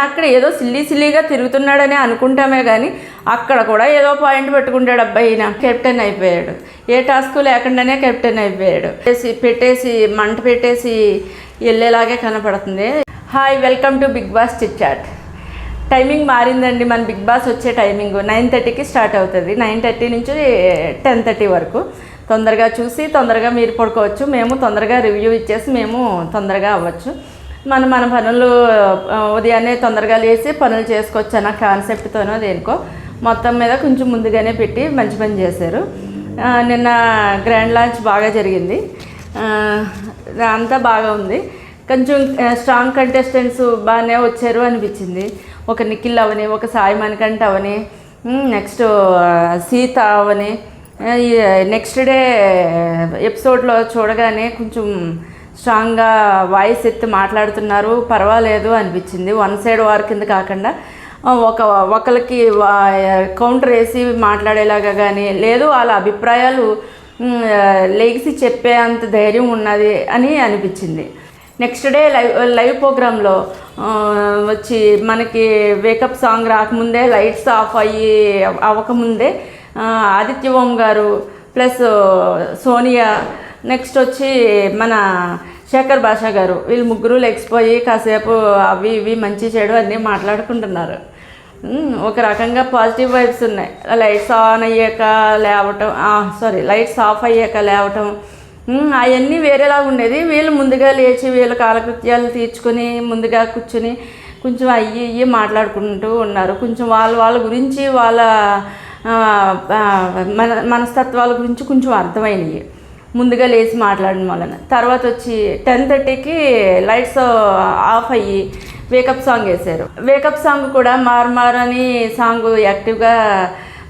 అక్కడ ఏదో సిల్లీగా తిరుగుతున్నాడని అనుకుంటామే కానీ అక్కడ కూడా ఏదో పాయింట్ పెట్టుకుంటాడు. అబ్బాయి కెప్టెన్ అయిపోయాడు, ఏ టాస్క్ లేకుండానే కెప్టెన్ అయిపోయాడు. పెట్టేసి మంట పెట్టేసి వెళ్ళేలాగే కనపడుతుంది. Hi, welcome to big boss chit chat. Timing మారిందండి. మన బిగ్ బాస్ వచ్చే టైమింగ్ 9:30కి స్టార్ట్ అవుతుంది. 9:30 నుంచి 10:30 వరకు. తొందరగా చూసి తొందరగా మీరు పడుకోవచ్చు. మేము తొందరగా రివ్యూ ఇచ్చేసి మేము తొందరగా అవ్వచ్చు. మన పనులు ఉదయాన్నే తొందరగా లేచి పనులు చేసుకోవచ్చు అన్న కాన్సెప్ట్తోనో దేనికో మొత్తం మీద కొంచెం ముందుగానే పెట్టి మంచి పని చేశారు. నిన్న గ్రాండ్ లాంచ్ బాగా జరిగింది, అంతా బాగా ఉంది. కొంచెం స్ట్రాంగ్ కంటెస్టెంట్స్ బాగానే వచ్చారు అనిపించింది. ఒక నిఖిల్ అవని, ఒక సాయి మణికంఠ అవని, నెక్స్ట్ సీత అవని. నెక్స్ట్ డే ఎపిసోడ్లో చూడగానే కొంచెం స్ట్రాంగ్గా వాయిస్ ఎత్తి మాట్లాడుతున్నారు, పర్వాలేదు అనిపించింది. వన్ సైడ్ వార్ కింద కాకుండా ఒకరికి కౌంటర్ వేసి మాట్లాడేలాగా కానీ లేదు, వాళ్ళ అభిప్రాయాలు లెగిసి చెప్పే అంత ధైర్యం ఉన్నది అని అనిపించింది. నెక్స్ట్ డే లైవ్ ప్రోగ్రాంలో వచ్చి మనకి వేకప్ సాంగ్ రాకముందే, లైట్స్ ఆఫ్ అవ్వకముందే ఆదిత్య ఓం గారు ప్లస్ సోనియా, నెక్స్ట్ వచ్చి మన శేఖర్ భాషా గారు, వీళ్ళు ముగ్గురు లెగ్సిపోయి కాసేపు అవి ఇవి మంచి చెడు అన్నీ మాట్లాడుకుంటున్నారు. ఒక రకంగా పాజిటివ్ వైబ్స్ ఉన్నాయి. లైట్స్ ఆన్ అయ్యాక లేవటం, లైట్స్ ఆఫ్ అయ్యాక లేవటం అవన్నీ వేరేలాగా ఉండేది. వీళ్ళు ముందుగా లేచి వీళ్ళ కాలకృత్యాలు తీర్చుకొని ముందుగా కూర్చుని కొంచెం అయ్యి మాట్లాడుకుంటూ ఉన్నారు. కొంచెం వాళ్ళ గురించి వాళ్ళ మనస్తత్వాల గురించి కొంచెం అర్థమైనవి ముందుగా లేచి మాట్లాడిన వలన. తర్వాత వచ్చి 10:30కి లైట్స్ ఆఫ్ అయ్యి వేకప్ సాంగ్ వేశారు. వేకప్ సాంగ్ కూడా మార్ అని సాంగ్ యాక్టివ్గా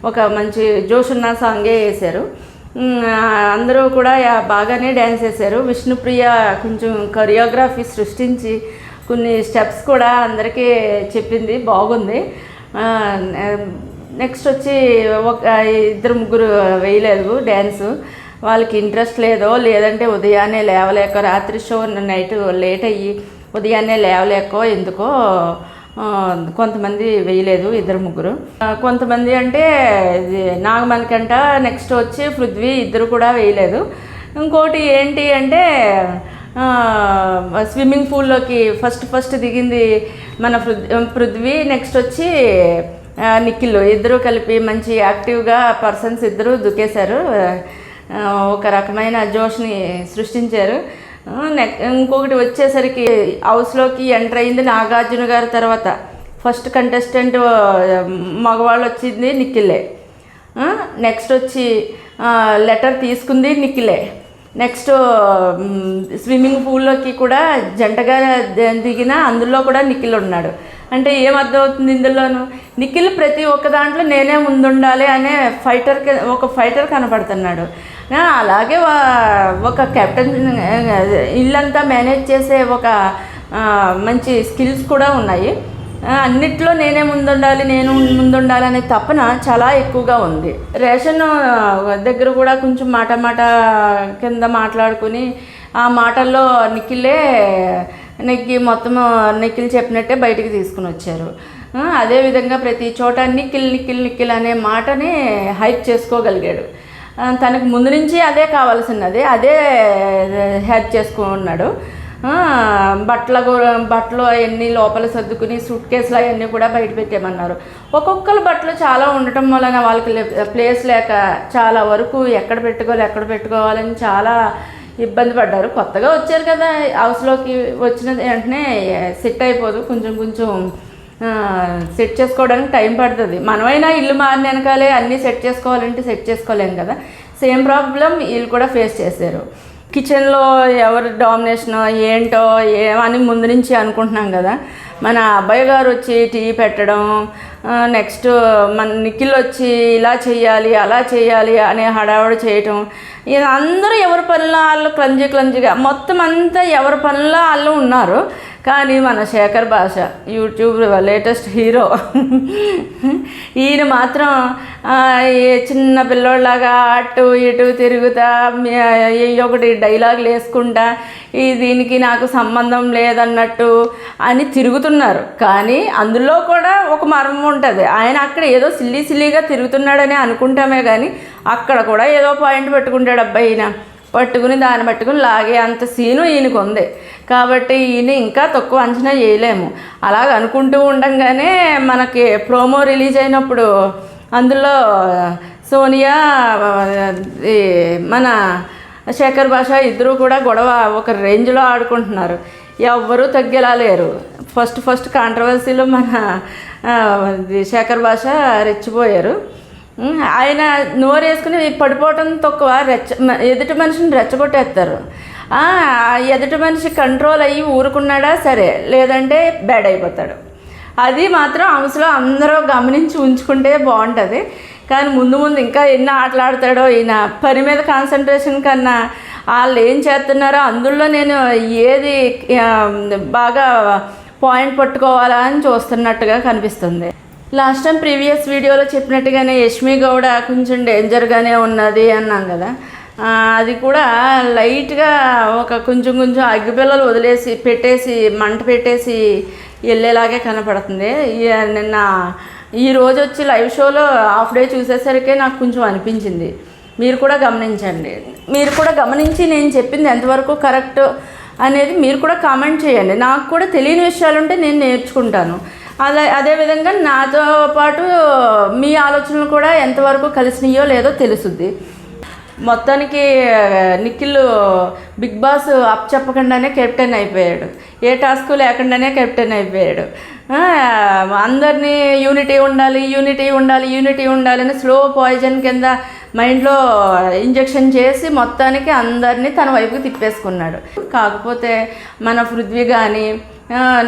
ఒక మంచి జోష్ ఉన్న సాంగే వేశారు. అందరూ కూడా బాగానే డ్యాన్స్ చేశారు. విష్ణుప్రియ కొంచెం కొరియోగ్రఫీ సృష్టించి కొన్ని స్టెప్స్ కూడా అందరికీ చెప్పింది, బాగుంది. నెక్స్ట్ వచ్చి ఒక 2-3 వేయలేదు డ్యాన్సు. వాళ్ళకి ఇంట్రెస్ట్ లేదంటే ఉదయాన్నే లేవలేక, రాత్రి షో నైట్ లేట్ అయ్యి ఉదయాన్నే లేవలేకో ఎందుకో కొంతమంది వేయలేదు, 2-3. కొంతమంది అంటే నాగమణికంట, నెక్స్ట్ వచ్చి పృథ్వీ, ఇద్దరు కూడా వేయలేదు. ఇంకోటి ఏంటి అంటే స్విమ్మింగ్ పూల్లోకి ఫస్ట్ దిగింది మన పృథ్వీ, నెక్స్ట్ వచ్చి నిఖిల్, ఇద్దరు కలిపి మంచి యాక్టివ్గా పర్సన్స్ ఇద్దరు దుకేశారు. ఒక రకమైన జోష్ని సృష్టించారు. ఇంకొకటి వచ్చేసరికి హౌస్లోకి ఎంటర్ అయింది నాగార్జున గారి తర్వాత ఫస్ట్ కంటెస్టెంట్ మగవాళ్ళు వచ్చింది నిఖిలే. నెక్స్ట్ వచ్చి లెటర్ తీసుకుంది నిఖిలే. నెక్స్ట్ స్విమ్మింగ్ పూల్లోకి కూడా జంటగా దిగిన అందులో కూడా నిఖిల్ ఉన్నాడు. అంటే ఏమర్థమవుతుంది ఇందులోనూ, నిఖిల్ ప్రతి ఒక్క దాంట్లో నేనే ముందుండాలి అనే ఒక ఫైటర్ కనపడుతున్నాడు. అలాగే ఒక కెప్టెన్ ఇల్లంతా మేనేజ్ చేసే ఒక మంచి స్కిల్స్ కూడా ఉన్నాయి. అన్నిట్లో నేనే ముందుండాలి అనే తపన చాలా ఎక్కువగా ఉంది. రేషన్ దగ్గర కూడా కొంచెం మాట కింద మాట్లాడుకుని ఆ మాటల్లో నిఖిల్ చెప్పినట్టే బయటికి తీసుకుని వచ్చారు. అదేవిధంగా ప్రతి చోట నిఖిల్ అనే మాటని హైప్ చేసుకోగలిగాడు. తనకు ముందు నుంచి అదే కావాల్సినది, అదే హెల్ప్ చేసుకున్నాడు. బట్టలు అవన్నీ లోపల సర్దుకుని సూట్ కేసులు అవన్నీ కూడా బయట పెట్టేమన్నారు. ఒక్కొక్కరు బట్టలు చాలా ఉండటం వలన వాళ్ళకి ప్లేస్ లేక చాలా వరకు ఎక్కడ పెట్టుకోవాలని చాలా ఇబ్బంది పడ్డారు. కొత్తగా వచ్చారు కదా, హౌస్లోకి వచ్చిన వెంటనే సెట్ అయిపోదు, కొంచెం సెట్ చేసుకోవడానికి టైం పడుతుంది. మనమైనా ఇల్లు మారిన వెనకాలే అన్నీ సెట్ చేసుకోవాలంటే సెట్ చేసుకోలేము కదా. సేమ్ ప్రాబ్లం వీళ్ళు కూడా ఫేస్ చేశారు. కిచెన్లో ఎవరు డామినేషనో ఏంటో ఏమని ముందు నుంచి అనుకుంటున్నాం కదా. మన అబ్బాయి గారు వచ్చి టీ పెట్టడం, నెక్స్ట్ మన నిఖిల్ వచ్చి ఇలా చేయాలి అలా చేయాలి అనే హడావుడి చేయటం, అందరూ ఎవరి పనుల్లో వాళ్ళు క్లంజీగా మొత్తం అంతా ఎవరి పనుల్లో వాళ్ళు ఉన్నారు. కానీ మన శేఖర్ భాష యూట్యూబ్ లేటెస్ట్ హీరో ఈయన మాత్రం చిన్న పిల్లోళ్ళలాగా అటు ఇటు తిరుగుతా ఒకటి డైలాగులు వేసుకుంటా దీనికి నాకు సంబంధం లేదన్నట్టు అని తిరుగుతున్నారు. కానీ అందులో కూడా ఒక మర్మం ఉంటుంది. ఆయన అక్కడ ఏదో సిల్లీగా తిరుగుతున్నాడని అనుకుంటామే కానీ అక్కడ కూడా ఏదో పాయింట్ పెట్టుకుంటాడు అబ్బాయి. ఈయన పట్టుకుని దాన్ని పట్టుకుని లాగే అంత సీను ఈయనకు ఉంది కాబట్టి ఈయన ఇంకా తక్కువ అంచనా చేయలేము. అలాగ అనుకుంటూ ఉండగానే మనకి ప్రోమో రిలీజ్ అయినప్పుడు అందులో సోనియా మన శేఖర్ భాష ఇద్దరు కూడా గొడవ ఒక రేంజ్లో ఆడుకుంటున్నారు. ఎవ్వరూ తగ్గేలా లేరు. ఫస్ట్ కాంట్రవర్సీలో మన శేఖర్ భాష రెచ్చిపోయారు. ఆయన నోరు వేసుకుని పడిపోవటం తక్కువ ఎదుటి మనిషిని రెచ్చగొట్టేస్తారు. ఎదుటి మనిషి కంట్రోల్ అయ్యి ఊరుకున్నాడా సరే, లేదంటే బ్యాడ్ అయిపోతాడు. అది మాత్రం అంశలో అందరూ గమనించి ఉంచుకుంటే బాగుంటుంది. కానీ ముందు ఇంకా ఎన్ని ఆటలాడతాడో ఈయన. పని మీద కాన్సన్ట్రేషన్ కన్నా వాళ్ళు ఏం చేస్తున్నారో అందులో నేను ఏది బాగా పాయింట్ పట్టుకోవాలా అని చూస్తున్నట్టుగా కనిపిస్తుంది. లాస్ట్ టైం ప్రీవియస్ వీడియోలో చెప్పినట్టుగానే యష్మి గౌడ కొంచెం డేంజర్గానే ఉన్నది అన్నాం కదా. అది కూడా లైట్గా ఒక కొంచెం అగ్గిపిల్లలు వదిలేసి మంట పెట్టేసి వెళ్ళేలాగే కనపడుతుంది. నిన్న ఈరోజు వచ్చి లైవ్ షోలో హాఫ్ డే చూసేసరికి నాకు కొంచెం అనిపించింది. మీరు కూడా గమనించండి. మీరు కూడా గమనించి నేను చెప్పింది ఎంతవరకు కరెక్ట్ అనేది మీరు కూడా కామెంట్ చేయండి. నాకు కూడా తెలియని విషయాలు ఉంటే నేను నేర్చుకుంటాను. అదేవిధంగా నాతో పాటు మీ ఆలోచనలు కూడా ఎంతవరకు కలిసినాయో లేదో తెలుసుద్ది. మొత్తానికి నిఖిల్ బిగ్ బాస్ అప్ చెప్పకుండానే కెప్టెన్ అయిపోయాడు. ఏ టాస్క్ లేకుండానే కెప్టెన్ అయిపోయాడు. అందరినీ యూనిటీ ఉండాలని స్లో పాయిజన్ కింద మైండ్లో ఇంజెక్షన్ చేసి మొత్తానికి అందరినీ తన వైపుకి తిప్పేసుకున్నాడు. కాకపోతే మన పృథ్వీ కానీ,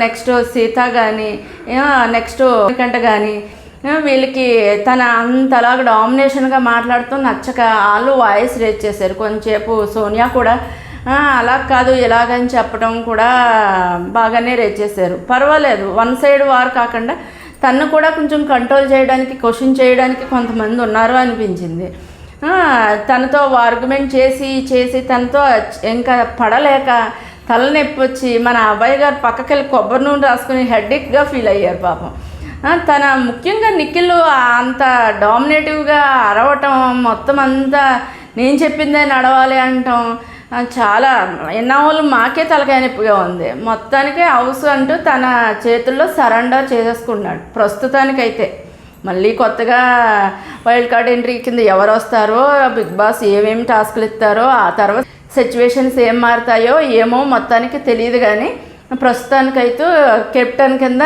నెక్స్ట్ సీత కానీ, నెక్స్ట్ కంట కానీ వీళ్ళకి తన అంతలాగా డామినేషన్గా మాట్లాడుతూ నచ్చక వాళ్ళు వాయిస్ రేజ్ చేశారు. కొంచెంసేపు సోనియా కూడా అలా కాదు ఎలాగని చెప్పడం కూడా బాగానే రేజ్ చేశారు. పర్వాలేదు, వన్ సైడ్ వార్ కాకుండా తను కూడా కొంచెం కంట్రోల్ చేయడానికి, క్వశ్చన్ చేయడానికి కొంతమంది ఉన్నారు అనిపించింది. తనతో ఆర్గ్యుమెంట్ చేసి తనతో ఇంకా పడలేక తలనొప్పి వచ్చి మన అబ్బాయి గారు పక్కకెళ్ళి కొబ్బరి నూనె రాసుకుని హెడ్ఏక్గా ఫీల్ అయ్యారు పాపం. తన ముఖ్యంగా నిఖిల్ అంత డామినేటివ్గా అరవటం, మొత్తం అంతా నేను చెప్పిందే నడవాలి అంటాం చాలా ఎన్నోళ్ళు మాకే తలకాయ నొప్పిగా ఉంది. మొత్తానికి హౌస్ అంటూ తన చేతుల్లో సరెండర్ చేసేసుకున్నాడు ప్రస్తుతానికైతే. మళ్ళీ కొత్తగా వైల్డ్ కార్డ్ ఎంట్రీ కింద ఎవరు వస్తారో, బిగ్ బాస్ ఏమేమి టాస్క్లు ఇస్తారో, ఆ తర్వాత సిచ్యువేషన్స్ ఏం మారుతాయో ఏమో మొత్తానికి తెలియదు. కానీ ప్రస్తుతానికైతే కెప్టెన్ కింద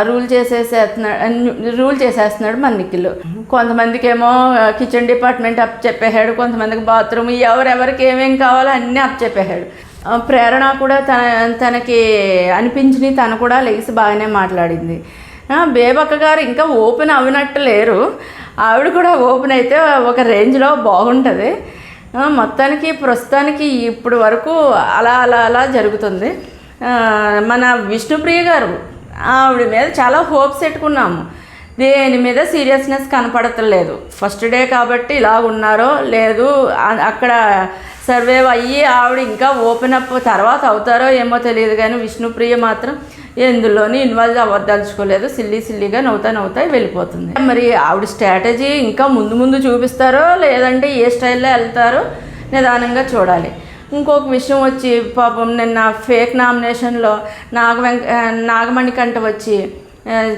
రూల్ చేసేస్తున్నాడు మన నిఖిల్. కొంతమందికి ఏమో కిచెన్ డిపార్ట్మెంట్ అప్ చెప్పేశాడు, కొంతమందికి బాత్రూమ్, ఎవరెవరికి ఏమేం కావాలో అన్నీ అప్ చెప్పేశాడు. ప్రేరణ కూడా తనకి అనిపించింది, తను కూడా లెగిసి బాగానే మాట్లాడింది. బేబక్క గారు ఇంకా ఓపెన్ అవినట్టు లేరు. ఆవిడ కూడా ఓపెన్ అయితే ఒక రేంజ్లో బాగుంటుంది. మొత్తానికి ప్రస్తుతానికి ఇప్పుడు వరకు అలా జరుగుతుంది. మన విష్ణుప్రియ గారు ఆవిడ మీద చాలా హోప్స్ పెట్టుకున్నాము. దేని మీద సీరియస్నెస్ కనపడతలేదు. ఫస్ట్ డే కాబట్టి ఇలా ఉన్నారో లేదు, అక్కడ సర్వైవ్ అయ్యి ఆవిడ ఇంకా ఓపెన్ అప్ తర్వాత అవుతారో ఏమో తెలియదు. కానీ విష్ణుప్రియ మాత్రం ఎందులోని ఇన్వాల్వ్ అవ్వదలుచుకోలేదు. సిల్లీగా నవ్వుతా వెళ్ళిపోతుంది. మరి ఆవిడ స్ట్రాటజీ ఇంకా ముందు చూపిస్తారో లేదంటే ఏ స్టైల్లో వెళ్తారో నిదానంగా చూడాలి. ఇంకొక విషయం వచ్చి పాపం నిన్న ఫేక్ నామినేషన్లో నాగమణి కంట వచ్చి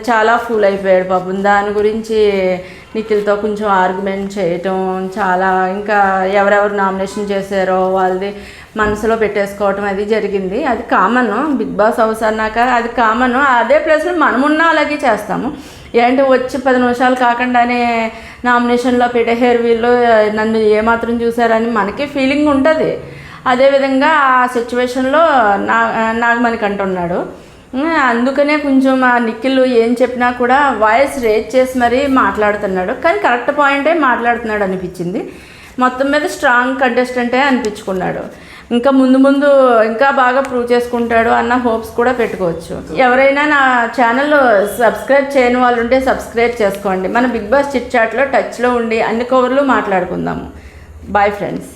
చాలా ఫూల్ అయిపోయాడు పాపం. దాని గురించి నిఖిల్తో కొంచెం ఆర్గ్యుమెంట్ చేయటం, చాలా ఇంకా ఎవరెవరు నామినేషన్ చేశారో వాళ్ళది మనసులో పెట్టేసుకోవటం అది జరిగింది. అది కామన్, బిగ్ బాస్ హౌస్ అన్నాక అది కామన్. అదే ప్లేస్లో మనమున్నా అలాగే చేస్తాము. ఏంటి వచ్చి 10 నిమిషాలు కాకుండానే నామినేషన్లో పెట్టేశారు వీళ్ళు, నన్ను ఏమాత్రం చూశారని మనకి ఫీలింగ్ ఉంటుంది. అదేవిధంగా ఆ సిచ్యువేషన్లో నాగమణి కంటున్నాడు. అందుకనే కొంచెం ఆ నిఖిల్ ఏం చెప్పినా కూడా వాయిస్ రేజ్ చేసి మరీ మాట్లాడుతున్నాడు. కానీ కరెక్ట్ పాయింటే మాట్లాడుతున్నాడు అనిపించింది. మొత్తం మీద స్ట్రాంగ్ కంటెస్టెంటే అనిపించుకున్నాడు. ఇంకా ముందు ముందు ఇంకా బాగా ప్రూవ్ చేసుకుంటాడు అన్న హోప్స్ కూడా పెట్టుకోవచ్చు. ఎవరైనా నా ఛానల్ సబ్స్క్రైబ్ చేయని వాళ్ళు ఉంటే సబ్స్క్రైబ్ చేసుకోండి. మన బిగ్ బాస్ చిట్ చాట్లో టచ్లో ఉండి అన్ని కవర్లు మాట్లాడుకుందాము. Bye friends.